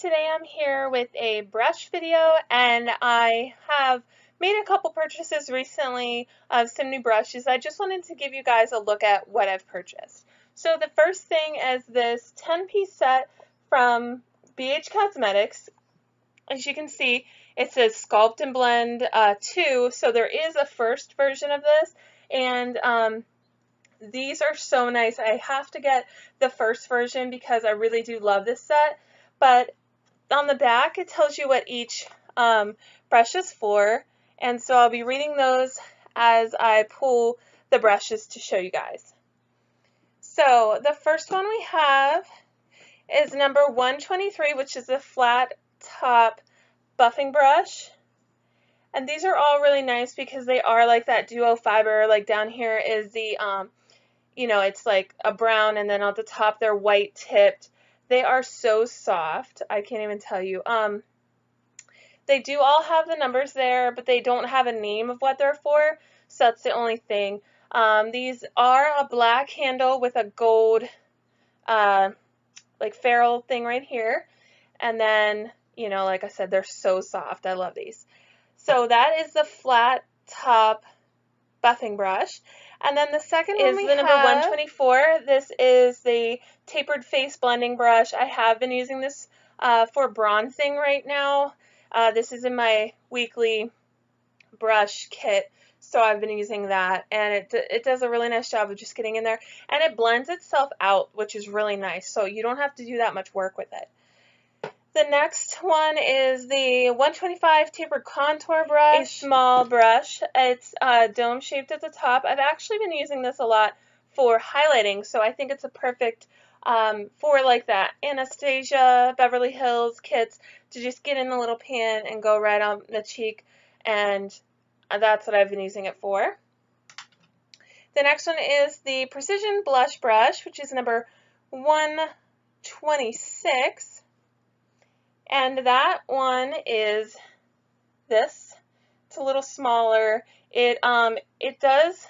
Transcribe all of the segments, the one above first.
Today I'm here with a brush video, and I have made a couple purchases recently of some new brushes. I just wanted to give you guys a look at what I've purchased. So the first thing is this 10-piece set from BH Cosmetics. As you can see, it says Sculpt and Blend 2, so there is a first version of this, and these are so nice. I have to get the first version because I really do love this set. But on the back, it tells you what each brush is for. And so I'll be reading those as I pull the brushes to show you guys. So the first one we have is number 123, which is a flat top buffing brush. And these are all really nice because they are like that duo fiber. Like down here is the it's like a brown, and then at the top they're white tipped. They are so soft. I can't even tell you. They do all have the numbers there, but they don't have a name of what they're for, so that's the only thing. These are a black handle with a gold like ferrule thing right here. And then, like I said, they're so soft. I love these. So that is the flat top buffing brush. And then the second one is the number 124. This is the tapered face blending brush. I have been using this for bronzing right now. This is in my weekly brush kit, so I've been using that, and it does a really nice job of just getting in there, and it blends itself out, which is really nice, so you don't have to do that much work with it. The next one is the 125 tapered contour brush, a small brush. It's dome shaped at the top. I've actually been using this a lot for highlighting, so I think it's a perfect for like that Anastasia, Beverly Hills kits to just get in the little pan and go right on the cheek, and that's what I've been using it for. The next one is the Precision Blush Brush, which is number 126. And that one is this. It's a little smaller. It does,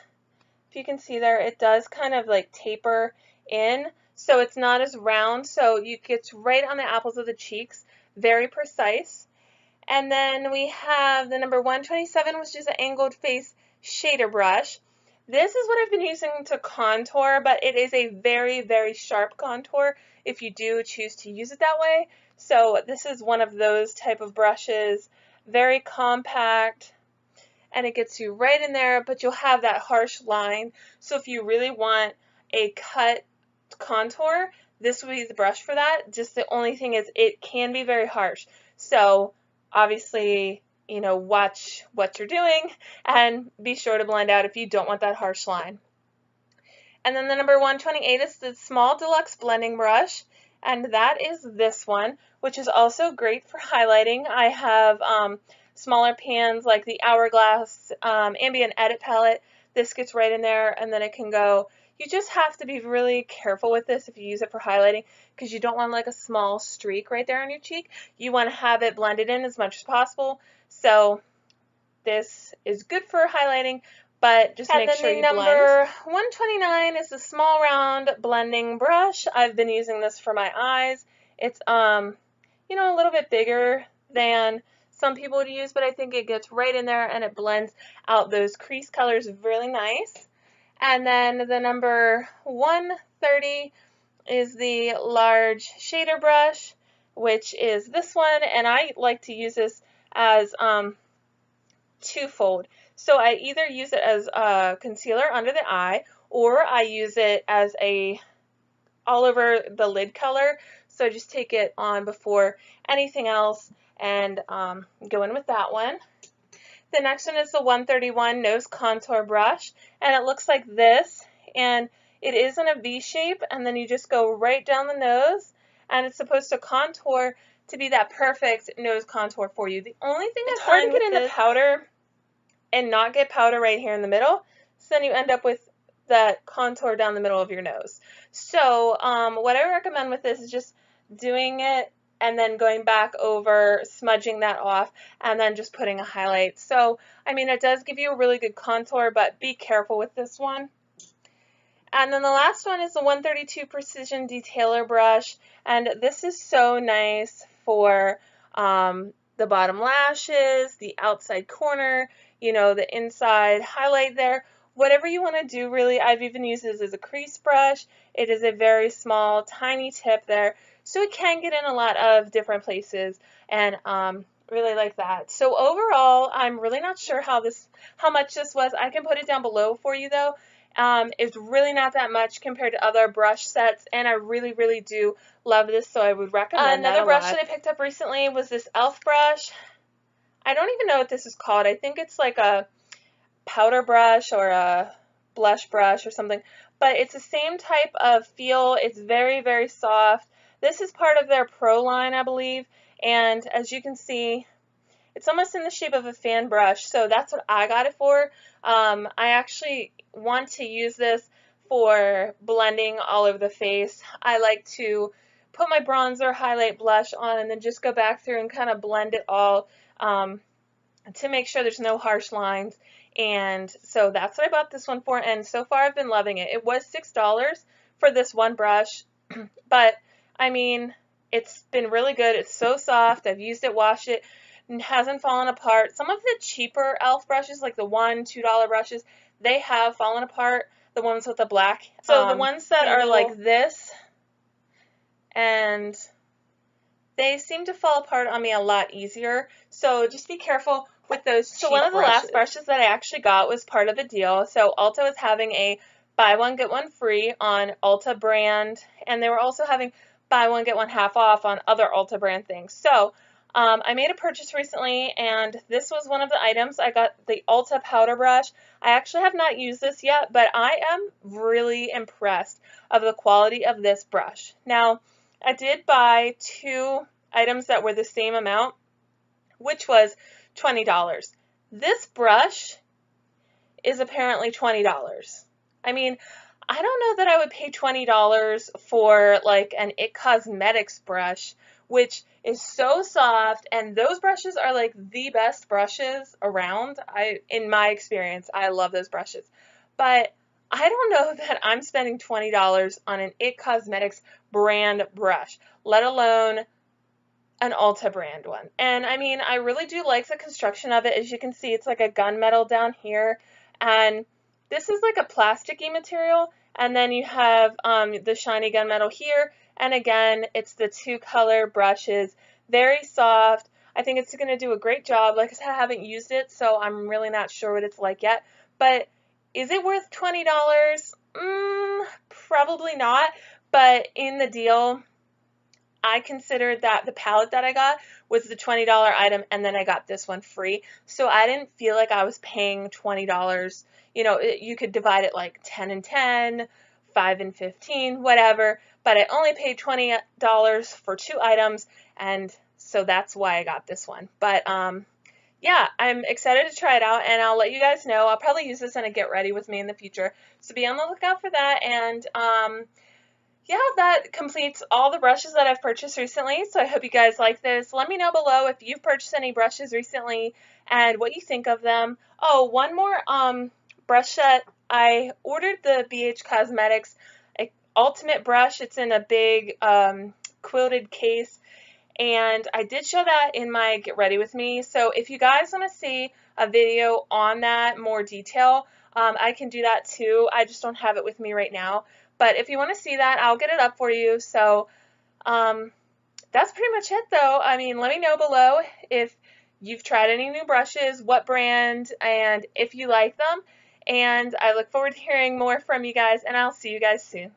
if you can see there, it does kind of like taper in, so it's not as round, so it gets right on the apples of the cheeks, very precise. And then we have the number 127, which is an angled face shader brush. This is what I've been using to contour, but it is a very, very sharp contour if you do choose to use it that way. So this is one of those type of brushes, very compact, and it gets you right in there, but you'll have that harsh line. So if you really want a cut contour, this would be the brush for that. Just the only thing is it can be very harsh. So obviously, watch what you're doing and be sure to blend out if you don't want that harsh line. And then the number 128 is the small deluxe blending brush, and that is this one, which is also great for highlighting. I have smaller pans like the Hourglass Ambient Edit Palette. This gets right in there, and then it can go. You just have to be really careful with this if you use it for highlighting, because you don't want like a small streak right there on your cheek. You want to have it blended in as much as possible. So this is good for highlighting, but just make sure you blend. Number 129 is the small round blending brush. I've been using this for my eyes. It's a little bit bigger than some people would use, but I think it gets right in there and it blends out those crease colors really nice. And then the number 130 is the large shader brush, which is this one, and I like to use this as twofold. So I either use it as a concealer under the eye, or I use it as all over the lid color. So just take it on before anything else and go in with that one. The next one is the 131 nose contour brush, and it looks like this, and it is in a V shape, and then you just go right down the nose, and it's supposed to contour to be that perfect nose contour for you. The only thing it's hard to get in the powder and not get powder right here in the middle, so then you end up with that contour down the middle of your nose. So what I recommend with this is just doing it and then going back over, smudging that off, and then just putting a highlight. So, it does give you a really good contour, but be careful with this one. And then the last one is the 132 Precision Detailer brush, and this is so nice for the bottom lashes, the outside corner, you know, the inside highlight there. Whatever you want to do, really. I've even used this as a crease brush. It is a very small, tiny tip there, so it can get in a lot of different places, and really like that. So overall, I'm really not sure how much this was. I can put it down below for you though. It's really not that much compared to other brush sets, and I really, really do love this, so I would recommend Another that brush that I picked up recently was this e.l.f. brush. I don't even know what this is called. I think it's like a powder brush or a blush brush or something, but it's the same type of feel. It's very, very soft. This is part of their Pro line, I believe, and as you can see, it's almost in the shape of a fan brush, so that's what I got it for. I actually want to use this for blending all over the face. I like to put my bronzer, highlight, blush on, and then just go back through and kind of blend it all to make sure there's no harsh lines. And so that's what I bought this one for, and so far I've been loving it. It was $6 for this one brush, but I mean, it's been really good. It's so soft. I've used it, washed it, and hasn't fallen apart. Some of the cheaper e.l.f. brushes, like the $1, $2 brushes, they have fallen apart, the ones with the black. So the ones that are like this, and they seem to fall apart on me a lot easier, so just be careful with those cheap brushes. So one of the last brushes that I actually got was part of the deal. So Ulta was having a buy one get one free on Ulta brand, and they were also having buy one get one half off on other Ulta brand things. So I made a purchase recently, and this was one of the items. I got the Ulta powder brush. I actually have not used this yet, but I am really impressed of the quality of this brush. Now, I did buy 2 items that were the same amount, which was $20. This brush is apparently $20. I mean, I don't know that I would pay $20 for like an it Cosmetics brush, which is so soft, and those brushes are like the best brushes around. In my experience, I love those brushes. But I don't know that I'm spending $20 on an it Cosmetics brand brush, let alone an Ulta brand one. And I mean, I really do like the construction of it. As you can see, it's like a gunmetal down here, and this is like a plasticky material, and then you have the shiny gunmetal here, and again, it's the 2 color brushes, very soft. I think it's going to do a great job. Like I said, I haven't used it, so I'm really not sure what it's like yet, but is it worth $20? Probably not, but in the deal, I considered that the palette that I got was the $20 item, and then I got this one free. So I didn't feel like I was paying $20. You know, you could divide it like 10 and 10, 5 and 15, whatever. But I only paid $20 for 2 items, and so that's why I got this one. But yeah, I'm excited to try it out, and I'll let you guys know. I'll probably use this in a get ready with me in the future. So be on the lookout for that. And yeah, that completes all the brushes that I've purchased recently, so I hope you guys like this. Let me know below if you've purchased any brushes recently and what you think of them. Oh, one more brush set. I ordered the BH Cosmetics Ultimate Brush. It's in a big quilted case, and I did show that in my Get Ready With Me. So if you guys want to see a video on that, more detail, I can do that too. I just don't have it with me right now. But if you want to see that, I'll get it up for you. So that's pretty much it though. I mean, let me know below if you've tried any new brushes, what brand, and if you like them. And I look forward to hearing more from you guys, and I'll see you guys soon.